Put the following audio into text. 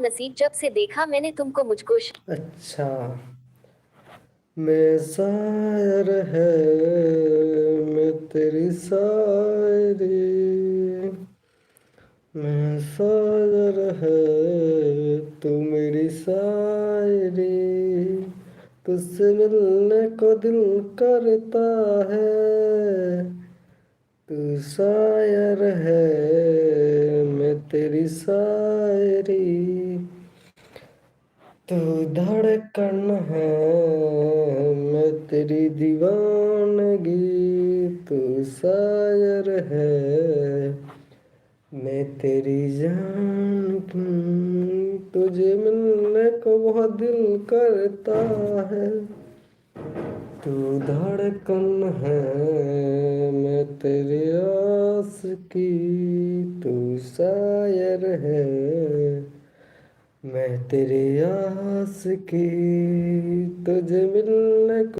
नसीब जब से देखा मैंने तुमको मुझको अच्छा। मैं शायर है, मैं तेरी शायरी, मैं शायर है, तू मेरी शायरी, तुझसे मिलने को दिल करता है, तू शायर है, मैं तेरी शायरी, तू धड़कन है, मैं तेरी दीवानगी, तू शायर है, मैं तेरी जान की, तुझे मिलने को बहुत दिल करता है, तू धड़कन है, मैं तेरी आशिकी, तू शायर है, मैं तेरी आशिकी, तुझे मिल